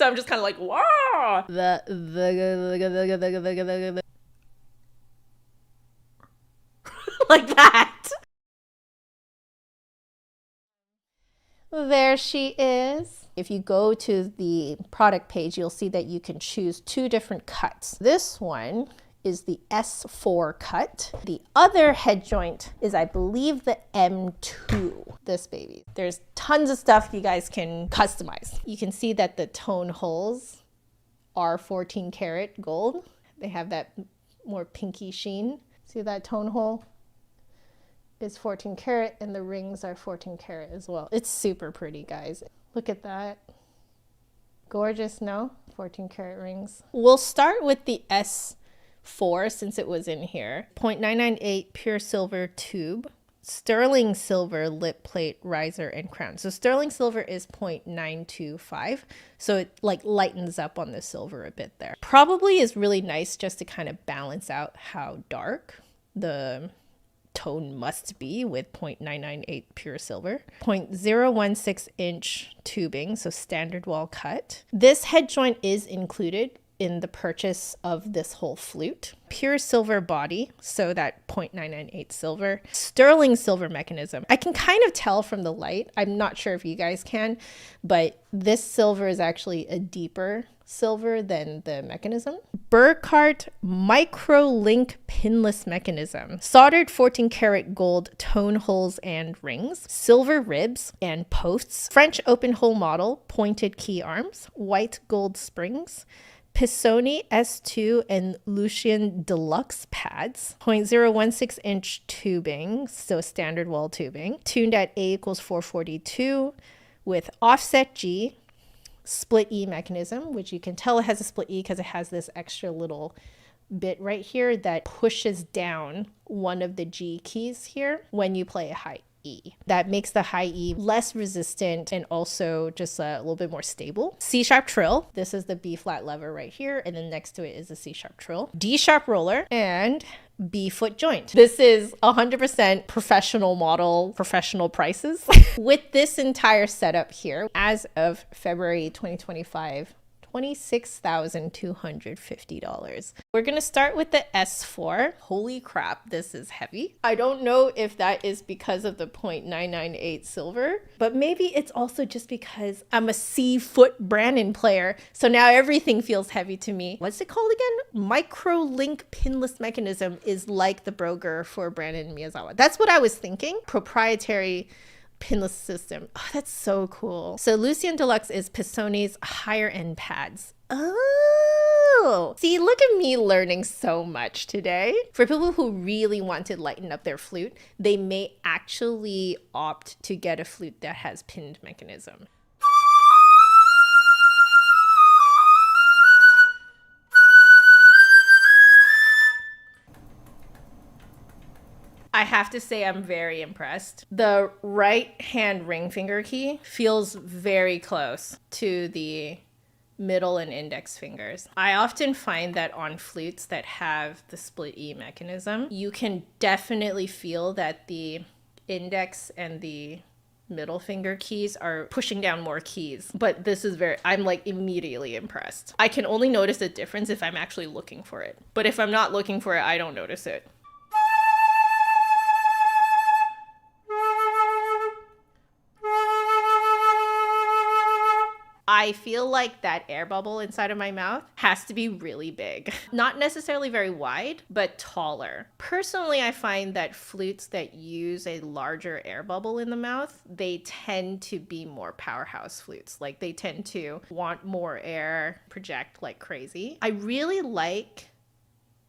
So I'm just kind of like, wow. Like that. There she is. If you go to the product page, you'll see that you can choose 2 different cuts. This one is the S4 cut. The other head joint is, I believe, the M2, this baby. There's tons of stuff you guys can customize. You can see that the tone holes are 14 karat gold. They have that more pinky sheen. See that tone hole? Is 14 karat, and the rings are 14 karat as well. It's super pretty, guys. Look at that. Gorgeous, no? 14 karat rings. We'll start with the S4 since it was in here. 0.998 pure silver tube. Sterling silver lip plate, riser, and crown. So sterling silver is 0.925. So it like lightens up on the silver a bit there. Probably is really nice just to kind of balance out how dark the tone must be with 0.998 pure silver. 0.016 inch tubing, so standard wall cut. This head joint is included in the purchase of this whole flute. Pure silver body, so that 0.998 silver. Sterling silver mechanism. I can kind of tell from the light. I'm not sure if you guys can, but this silver is actually a deeper silver than the mechanism. Burkart micro link pinless mechanism. Soldered 14 karat gold tone holes and rings. Silver ribs and posts. French open hole model, pointed key arms. White gold springs. Pisoni S2 and Lillian Deluxe pads, 0.016 inch tubing, so standard wall tubing, tuned at A = 442 with offset G, split E mechanism, which you can tell it has a split E because it has this extra little bit right here that pushes down one of the G keys here when you play a high E. That makes the high E less resistant and also just a little bit more stable. C sharp trill. This is the B flat lever right here, and then next to it is the C sharp trill. D sharp roller and B foot joint. This is 100% professional model, professional prices. With this entire setup here, as of February 2025, $26,250. We're gonna start with the S4. Holy crap, this is heavy. I don't know if that is because of the 0.998 silver, but maybe it's also just because I'm a C foot Brandon player, so now everything feels heavy to me. What's it called again? Micro link pinless mechanism is like the Broger for Brandon Miyazawa. That's what I was thinking. Proprietary pinless system. Oh, that's so cool. So Lillian Deluxe is Pisoni's higher end pads. Oh, see, look at me learning so much today. For people who really want to lighten up their flute, they may actually opt to get a flute that has pinned mechanism. I have to say I'm very impressed. The right hand ring finger key feels very close to the middle and index fingers. I often find that on flutes that have the split E mechanism, you can definitely feel that the index and the middle finger keys are pushing down more keys. But this is I'm like immediately impressed. I can only notice a difference if I'm actually looking for it. But if I'm not looking for it, I don't notice it. I feel like that air bubble inside of my mouth has to be really big. Not necessarily very wide, but taller. Personally, I find that flutes that use a larger air bubble in the mouth, they tend to be more powerhouse flutes. Like they tend to want more air, project like crazy. I really like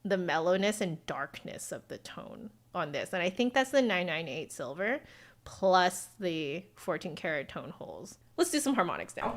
the mellowness and darkness of the tone on this. And I think that's the 998 silver plus the 14 karat tone holes. Let's do some harmonics now.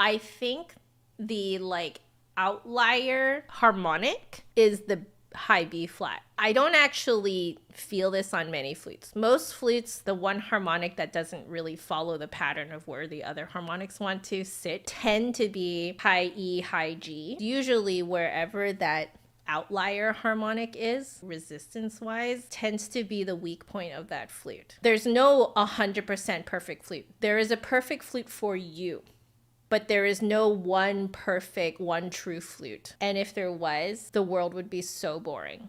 I think the like outlier harmonic is the high B flat. I don't actually feel this on many flutes. Most flutes, the one harmonic that doesn't really follow the pattern of where the other harmonics want to sit, tend to be high E, high G. Usually wherever that outlier harmonic is, resistance wise, tends to be the weak point of that flute. There's no 100% perfect flute. There is a perfect flute for you, but there is no one perfect, one true flute. And if there was, the world would be so boring.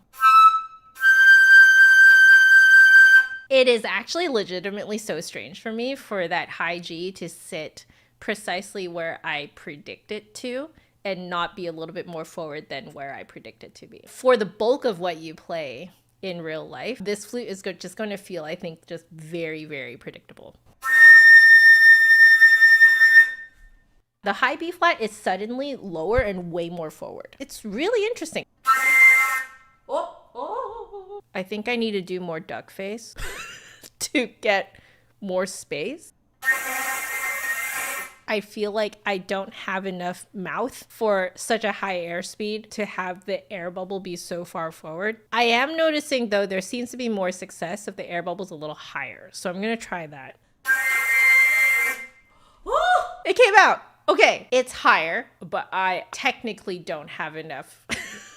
It is actually legitimately so strange for me for that high G to sit precisely where I predict it to and not be a little bit more forward than where I predict it to be. For the bulk of what you play in real life, this flute is just going to feel, I think, just very, very predictable. The high B flat is suddenly lower and way more forward. It's really interesting. I think I need to do more duck face to get more space. I feel like I don't have enough mouth for such a high airspeed to have the air bubble be so far forward. I am noticing though, there seems to be more success if the air bubble's a little higher. So I'm gonna try that. It came out. Okay, it's higher, but I technically don't have enough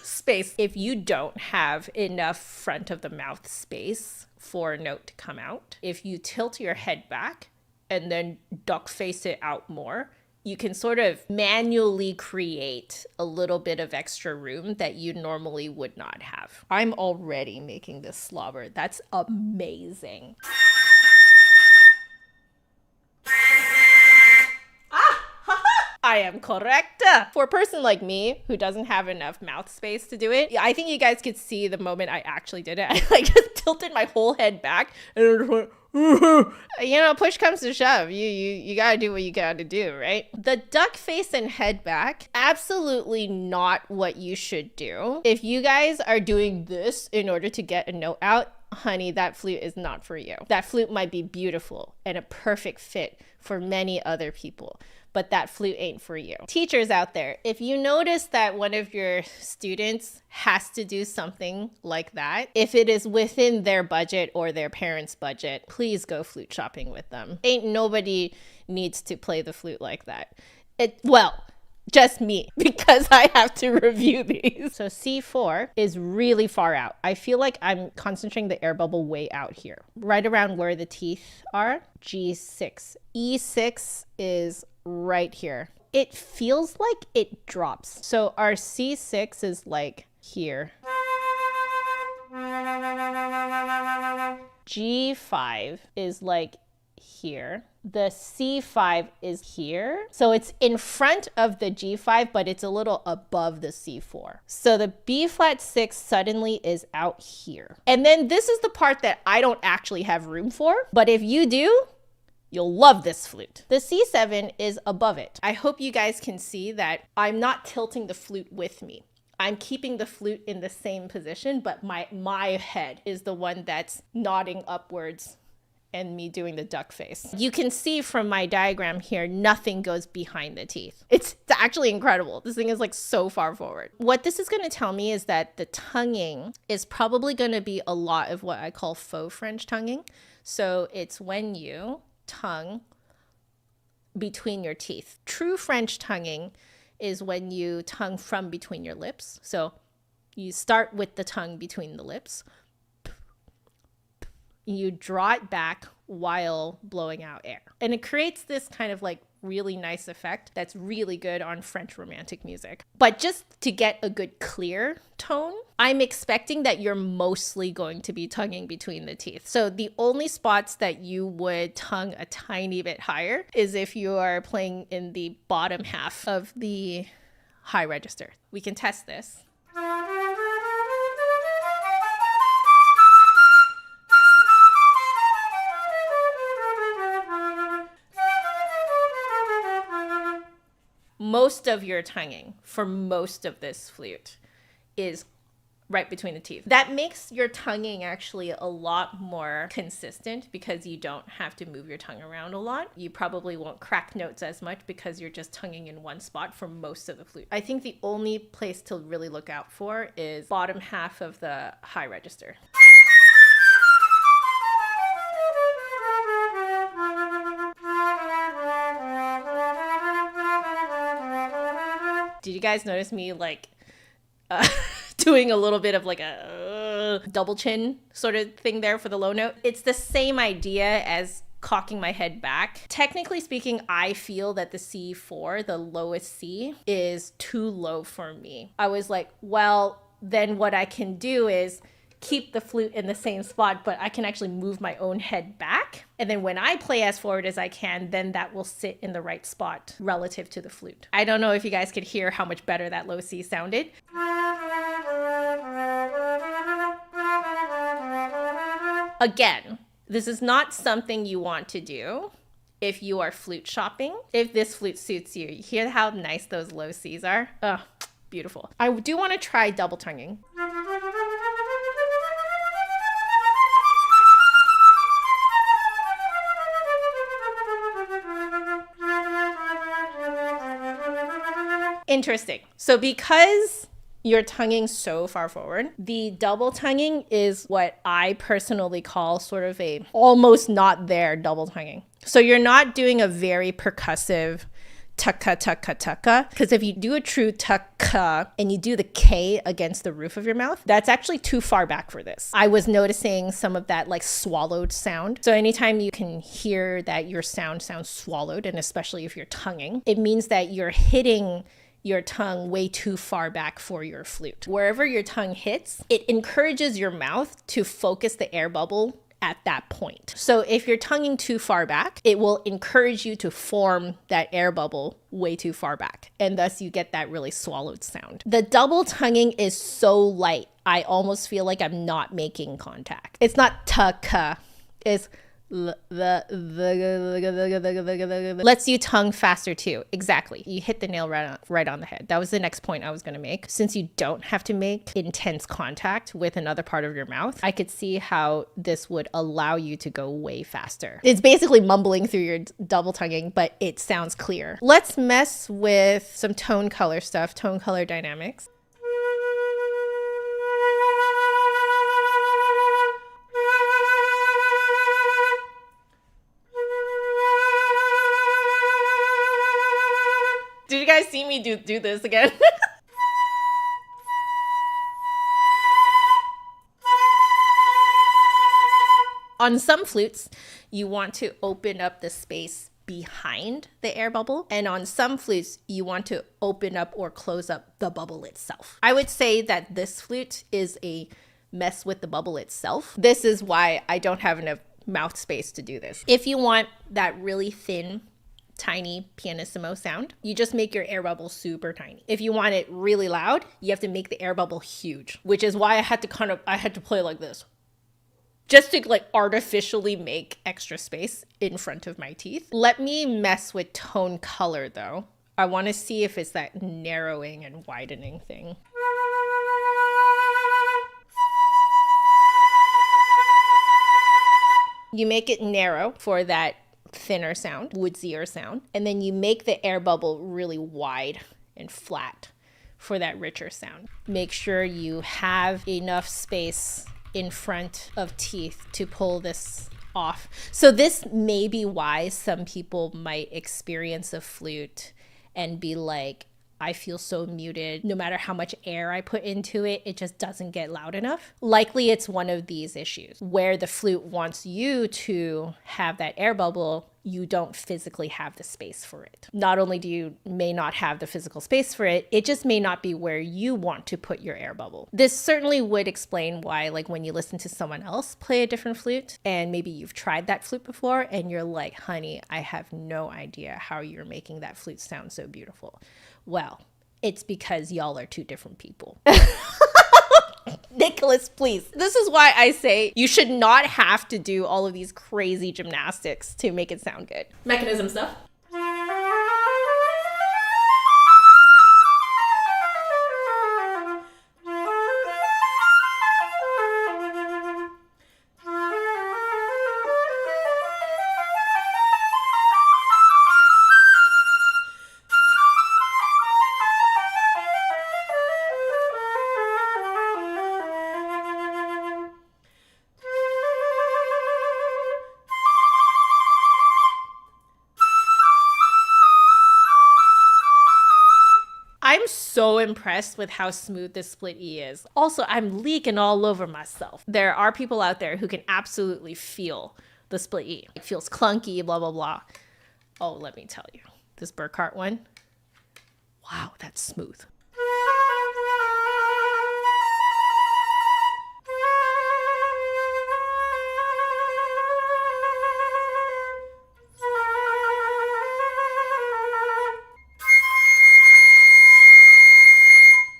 space. If you don't have enough front of the mouth space for a note to come out, if you tilt your head back and then duck face it out more, you can sort of manually create a little bit of extra room that you normally would not have. I'm already making this slobber. That's amazing. I am correct. For a person like me who doesn't have enough mouth space to do it, I think you guys could see the moment I actually did it. I like just tilted my whole head back and just went, you know, push comes to shove. You gotta do what you gotta do, right? The duck face and head back, absolutely not what you should do. If you guys are doing this in order to get a note out, honey, that flute is not for you. That flute might be beautiful and a perfect fit for many other people, but that flute ain't for you. Teachers out there, if you notice that one of your students has to do something like that, if it is within their budget or their parents' budget, please go flute shopping with them. Ain't nobody needs to play the flute like that. Well, just me, because I have to review these. So C4 is really far out. I feel like I'm concentrating the air bubble way out here, right around where the teeth are. G6. E6 is right here. It feels like it drops. So our C6 is like here. G5 is like here. The C5 is here. So it's in front of the G5, but it's a little above the C4. So the B flat 6 suddenly is out here. And then this is the part that I don't actually have room for, but if you do, you'll love this flute. The C7 is above it. I hope you guys can see that I'm not tilting the flute with me. I'm keeping the flute in the same position, but my head is the one that's nodding upwards and me doing the duck face. You can see from my diagram here, nothing goes behind the teeth. It's actually incredible. This thing is like so far forward. What this is gonna tell me is that the tonguing is probably gonna be a lot of what I call faux French tonguing. So it's when you tongue between your teeth. True French tonguing is when you tongue from between your lips. So you start with the tongue between the lips. You draw it back while blowing out air. And it creates this kind of like really nice effect that's really good on French romantic music. But just to get a good clear tone, I'm expecting that you're mostly going to be tonguing between the teeth. So the only spots that you would tongue a tiny bit higher is if you are playing in the bottom half of the high register. We can test this. Most of your tonguing for most of this flute is right between the teeth. That makes your tonguing actually a lot more consistent because you don't have to move your tongue around a lot. You probably won't crack notes as much because you're just tonguing in one spot for most of the flute. I think the only place to really look out for is bottom half of the high register. Did you guys notice me like doing a little bit of like a double chin sort of thing there for the low note? It's the same idea as cocking my head back. Technically speaking, I feel that the C4, the lowest C, is too low for me. I was like, well, then what I can do is keep the flute in the same spot, but I can actually move my own head back. And then when I play as forward as I can, then that will sit in the right spot relative to the flute. I don't know if you guys could hear how much better that low C sounded. Again, this is not something you want to do if you are flute shopping. If this flute suits you, you hear how nice those low C's are? Oh, beautiful. I do want to try double tonguing. Interesting. So because you're tonguing so far forward, the double tonguing is what I personally call sort of a almost not there double tonguing. So you're not doing a very percussive tucka, tucka, tucka. Because if you do a true tucka and you do the K against the roof of your mouth, that's actually too far back for this. I was noticing some of that like swallowed sound. So anytime you can hear that your sound sounds swallowed, and especially if you're tonguing, it means that you're hitting your tongue way too far back for your flute. Wherever your tongue hits, it encourages your mouth to focus the air bubble at that point. So if you're tonguing too far back, it will encourage you to form that air bubble way too far back. And thus you get that really swallowed sound. The double tonguing is so light, I almost feel like I'm not making contact. It's not tucka, it's lets you tongue faster too. Exactly. You hit the nail right on the head. That was the next point I was going to make. Since you don't have to make intense contact with another part of your mouth, I could see how this would allow you to go way faster. It's basically mumbling through your double tonguing, but it sounds clear. Let's mess with some tone color stuff, tone color dynamics. Did you guys see me do this again? On some flutes, you want to open up the space behind the air bubble. And on some flutes, you want to open up or close up the bubble itself. I would say that this flute is a mess with the bubble itself. This is why I don't have enough mouth space to do this. If you want that really thin, tiny pianissimo sound, you just make your air bubble super tiny. If you want it really loud, you have to make the air bubble huge, which is why I had to play like this, just to like artificially make extra space in front of my teeth. Let me mess with tone color though. I want to see if it's that narrowing and widening thing. You make it narrow for that thinner sound, woodsier sound, and then you make the air bubble really wide and flat for that richer sound. Make sure you have enough space in front of teeth to pull this off. So this may be why some people might experience a flute and be like, I feel so muted. No matter how much air I put into it, it just doesn't get loud enough. Likely it's one of these issues where the flute wants you to have that air bubble, you don't physically have the space for it. Not only do you may not have the physical space for it, it just may not be where you want to put your air bubble. This certainly would explain why, like when you listen to someone else play a different flute, and maybe you've tried that flute before and you're like, honey, I have no idea how you're making that flute sound so beautiful. Well, it's because y'all are two different people. Nicholas, please. This is why I say you should not have to do all of these crazy gymnastics to make it sound good. Mechanism stuff. I'm so impressed with how smooth this Split E is. Also, I'm leaking all over myself. There are people out there who can absolutely feel the Split E. It feels clunky, blah, blah, blah. Oh, let me tell you, this Burkart one, wow, that's smooth.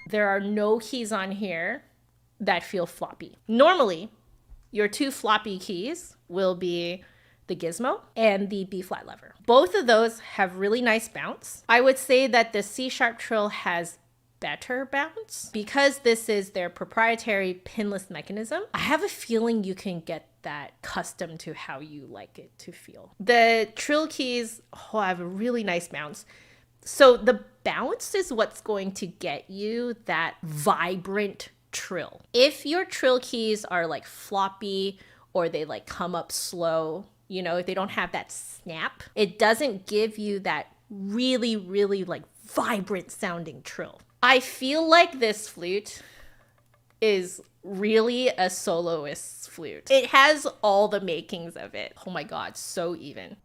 There are no keys on here that feel floppy. Normally, your two floppy keys will be the gizmo and the B flat lever. Both of those have really nice bounce. I would say that the C sharp trill has better bounce because this is their proprietary pinless mechanism. I have a feeling you can get that custom to how you like it to feel. The trill keys have a really nice bounce. So the bounce is what's going to get you that vibrant trill. If your trill keys are like floppy or they like come up slow, you know, if they don't have that snap, it doesn't give you that really, really like vibrant sounding trill. I feel like this flute is really a soloist's flute. It has all the makings of it. Oh my God, so even.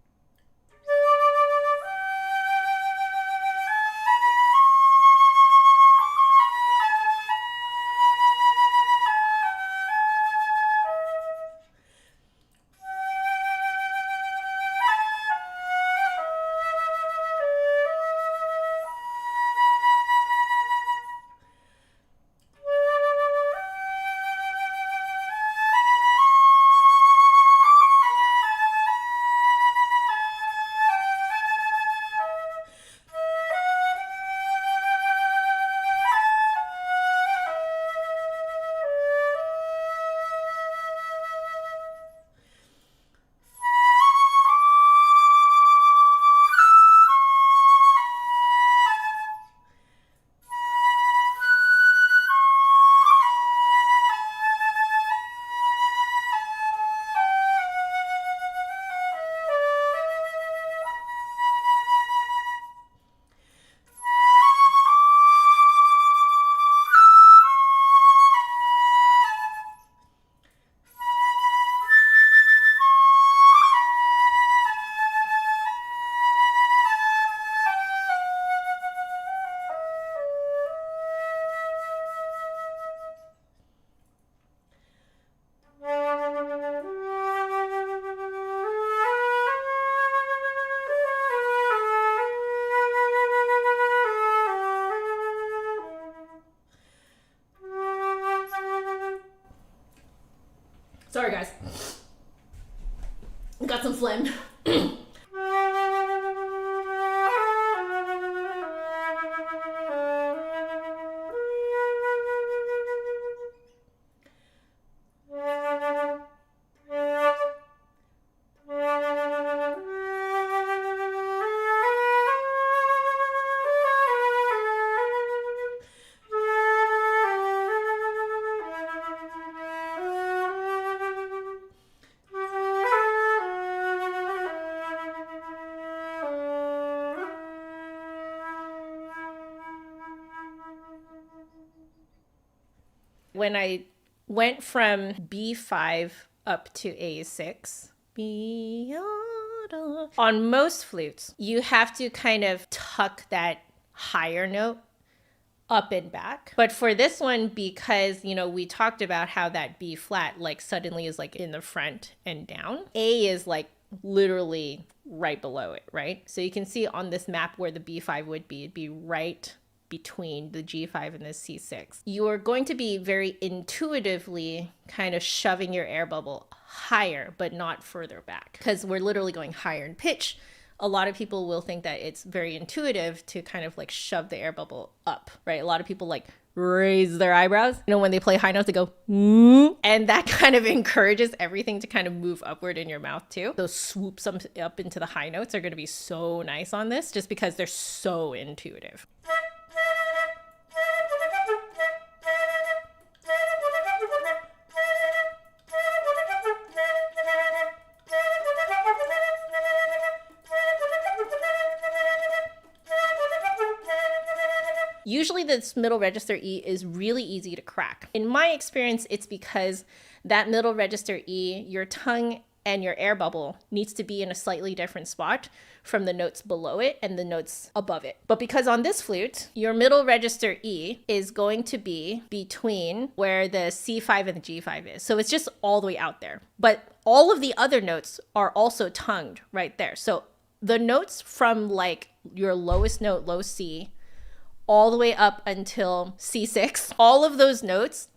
Sorry guys, got some phlegm. When I went from B5 up to A6, on most flutes, you have to kind of tuck that higher note up and back. But for this one, because, you know, we talked about how that B flat like suddenly is like in the front and down, A is like literally right below it, right? So you can see on this map where the B5 would be, it'd be right between the G5 and the C6. You are going to be very intuitively kind of shoving your air bubble higher, but not further back, because we're literally going higher in pitch. A lot of people will think that it's very intuitive to kind of like shove the air bubble up, right? A lot of people like raise their eyebrows. You know, when they play high notes, they go, and that kind of encourages everything to kind of move upward in your mouth too. Those swoops up into the high notes are going to be so nice on this just because they're so intuitive. Usually this middle register E is really easy to crack. In my experience, it's because that middle register E, your tongue and your air bubble needs to be in a slightly different spot from the notes below it and the notes above it. But because on this flute, your middle register E is going to be between where the C5 and the G5 is. So it's just all the way out there. But all of the other notes are also tongued right there. So the notes from like your lowest note, low C, all the way up until C6, all of those notes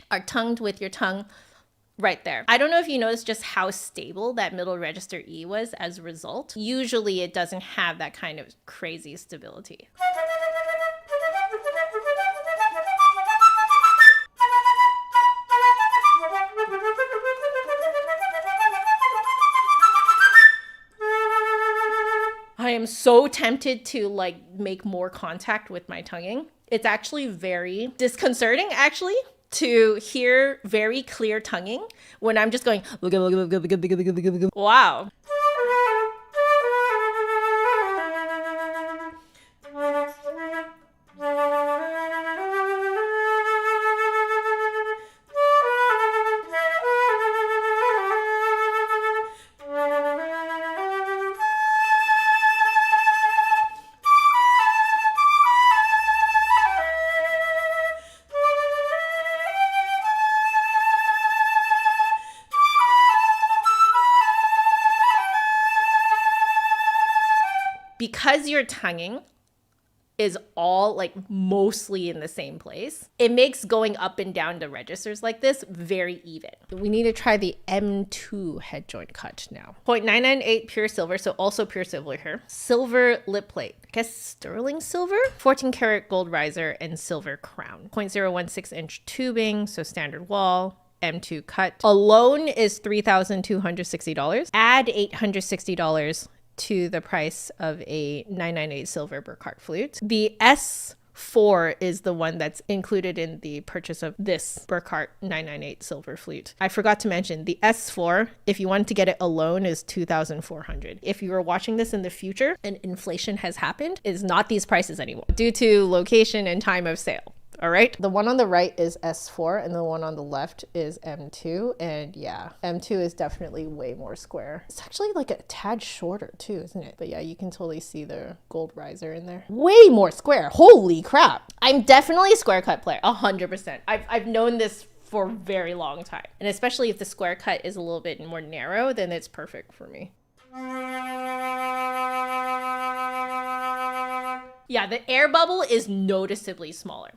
are tongued with your tongue right there. I don't know if you noticed just how stable that middle register E was as a result. Usually it doesn't have that kind of crazy stability. I am so tempted to like make more contact with my tonguing. It's actually very disconcerting actually to hear very clear tonguing when I'm just going, wow. Because your tonguing is all like mostly in the same place, it makes going up and down the registers like this very even. We need to try the M2 head joint cut now. 0.998 pure silver, so also pure silver here. Silver lip plate, I guess sterling silver. 14 karat gold riser and silver crown. 0.016 inch tubing, so standard wall. M2 cut. Alone is $3,260. Add $860 to the price of a 998 silver Burkart flute. The S4 is the one that's included in the purchase of this Burkart 998 silver flute. I forgot to mention the S4, if you wanted to get it alone, is $2,400. If you are watching this in the future and inflation has happened, it's not these prices anymore due to location and time of sale. All right. The one on the right is S4 and the one on the left is M2. And yeah, M2 is definitely way more square. It's actually like a tad shorter too, isn't it? But yeah, you can totally see the gold riser in there. Way more square. Holy crap. I'm definitely a square cut player. 100%. I've known this for a very long time. And especially if the square cut is a little bit more narrow, then it's perfect for me. Yeah, the air bubble is noticeably smaller.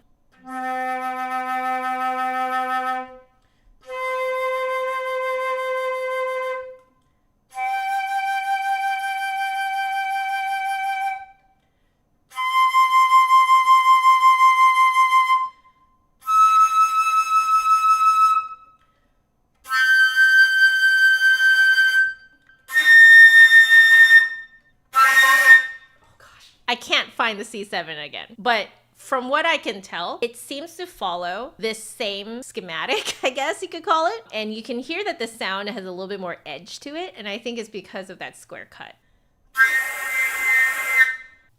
I can't find the C7 again, but from what I can tell, it seems to follow this same schematic, I guess you could call it. And you can hear that the sound has a little bit more edge to it. And I think it's because of that square cut.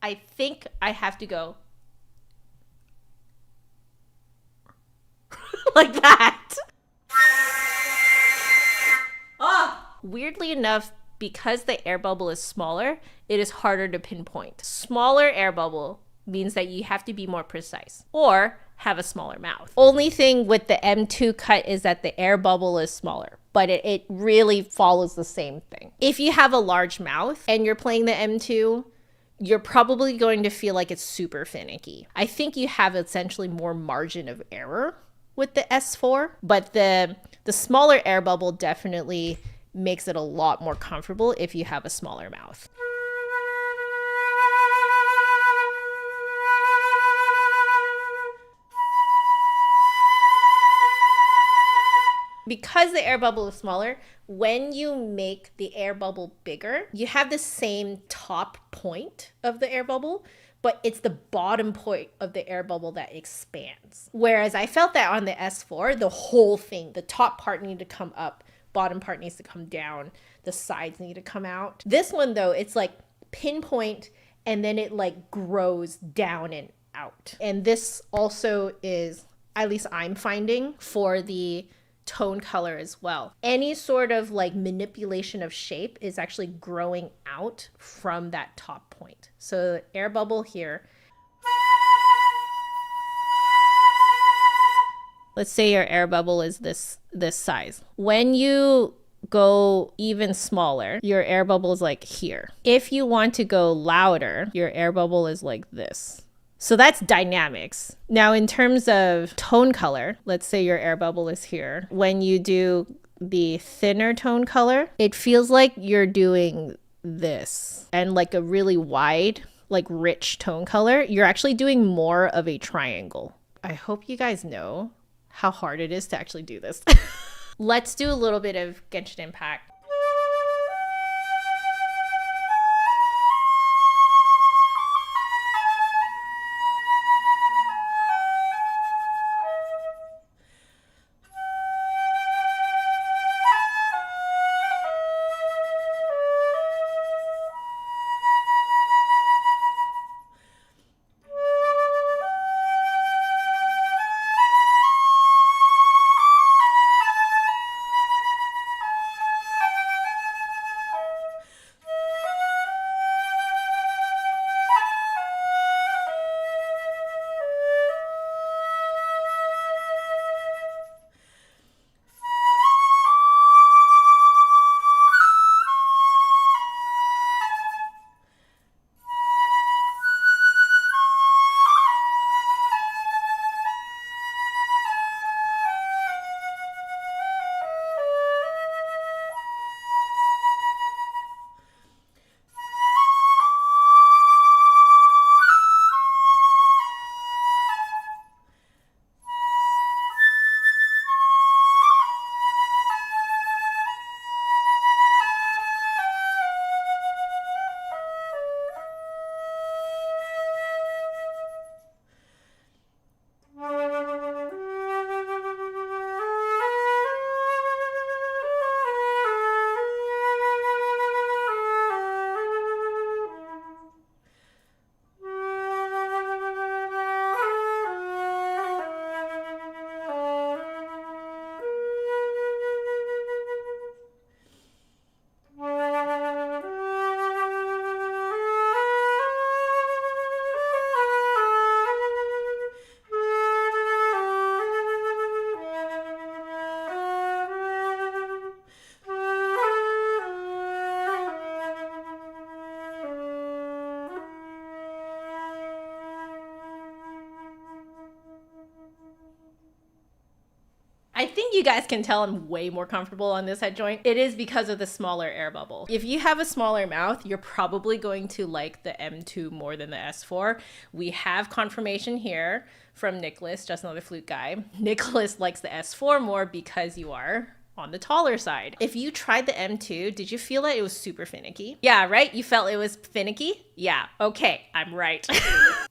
I think I have to go like that. Oh! Weirdly enough, because the air bubble is smaller, it is harder to pinpoint. Smaller air bubble means that you have to be more precise or have a smaller mouth. Only thing with the M2 cut is that the air bubble is smaller, but it really follows the same thing. If you have a large mouth and you're playing the M2, you're probably going to feel like it's super finicky. I think you have essentially more margin of error with the S4, but the smaller air bubble definitely makes it a lot more comfortable if you have a smaller mouth. Because the air bubble is smaller, when you make the air bubble bigger, you have the same top point of the air bubble, but it's the bottom point of the air bubble that expands. Whereas I felt that on the S4, the whole thing, the top part needed to come up, bottom part needs to come down, the sides need to come out. This one though, it's like pinpoint and then it like grows down and out. And this also is, at least I'm finding, for the tone color as well. Any sort of like manipulation of shape is actually growing out from that top point. So air bubble here. Let's say your air bubble is this size. When you go even smaller, your air bubble is like here. If you want to go louder, your air bubble is like this. So that's dynamics. Now, in terms of tone color, let's say your air bubble is here. When you do the thinner tone color, it feels like you're doing this. And like a really wide, like rich tone color, you're actually doing more of a triangle. I hope you guys know how hard it is to actually do this. Let's do a little bit of Genshin Impact. I think you guys can tell I'm way more comfortable on this head joint. It is because of the smaller air bubble. If you have a smaller mouth, you're probably going to like the M2 more than the S4. We have confirmation here from Nicholas, just another flute guy. Nicholas likes the S4 more because you are on the taller side. If you tried the M2, did you feel that it was super finicky? Yeah, right? You felt it was finicky? Yeah, okay, I'm right.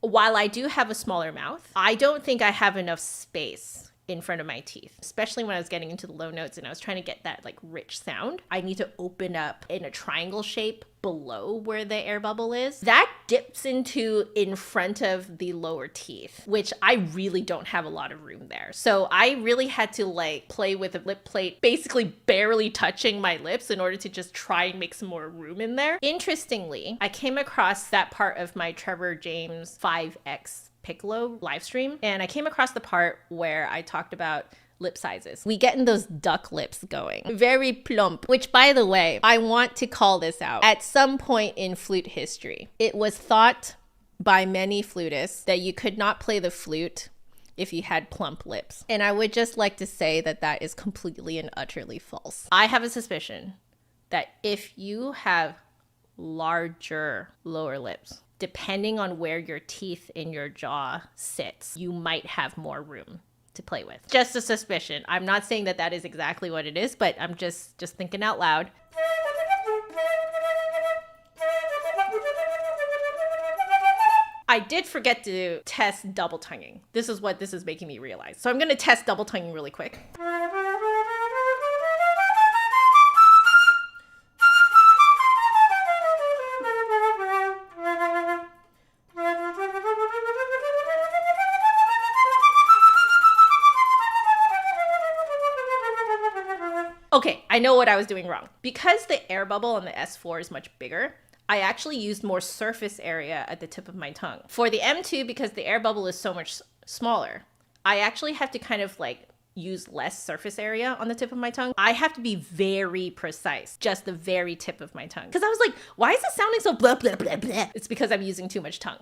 While I do have a smaller mouth, I don't think I have enough space in front of my teeth, especially when I was getting into the low notes and I was trying to get that like rich sound. I need to open up in a triangle shape below where the air bubble is. That dips into in front of the lower teeth, which I really don't have a lot of room there. So I really had to like play with a lip plate, basically barely touching my lips in order to just try and make some more room in there. Interestingly, I came across that part of my Trevor James 5X Piccolo live stream, and I came across the part where I talked about lip sizes. We getting those duck lips going. Very plump, which by the way, I want to call this out. At some point in flute history, it was thought by many flutists that you could not play the flute if you had plump lips. And I would just like to say that that is completely and utterly false. I have a suspicion that if you have larger lower lips, depending on where your teeth in your jaw sits, you might have more room to play with. Just a suspicion. I'm not saying that that is exactly what it is, but I'm just thinking out loud. I did forget to test double tonguing. This is what this is making me realize. So I'm gonna test double tonguing really quick. Okay, I know what I was doing wrong. Because the air bubble on the S4 is much bigger, I actually used more surface area at the tip of my tongue. For the M2, because the air bubble is so much smaller, I actually have to kind of like use less surface area on the tip of my tongue. I have to be very precise, just the very tip of my tongue. Because I was like, why is it sounding so blah, blah, blah, blah? It's because I'm using too much tongue.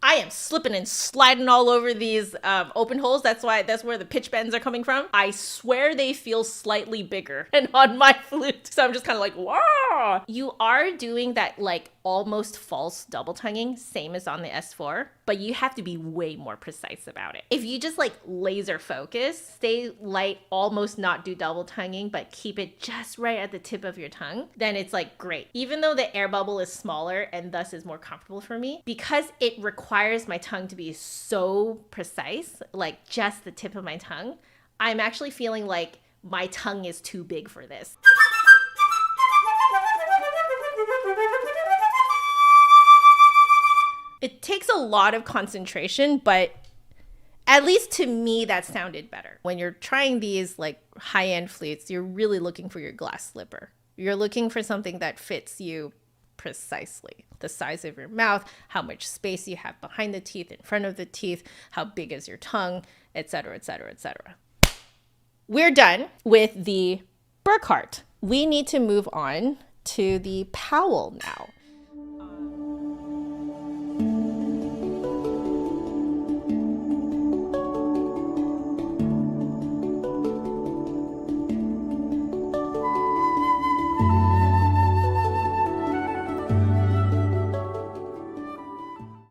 I am slipping and sliding all over these open holes. That's where the pitch bends are coming from. I swear they feel slightly bigger and on my flute. So I'm just kind of like, wow. You are doing that like almost false double tonguing, same as on the S4, but you have to be way more precise about it. If you just like laser focus, stay light, almost not do double tonguing, but keep it just right at the tip of your tongue, then it's like great. Even though the air bubble is smaller and thus is more comfortable for me, because it requires my tongue to be so precise, like just the tip of my tongue, I'm actually feeling like my tongue is too big for this. It takes a lot of concentration, but at least to me, that sounded better. When you're trying these like high-end flutes, you're really looking for your glass slipper. You're looking for something that fits you precisely. The size of your mouth, how much space you have behind the teeth, in front of the teeth, how big is your tongue, etc., etc., etc. We're done with the Burkart. We need to move on to the Powell now.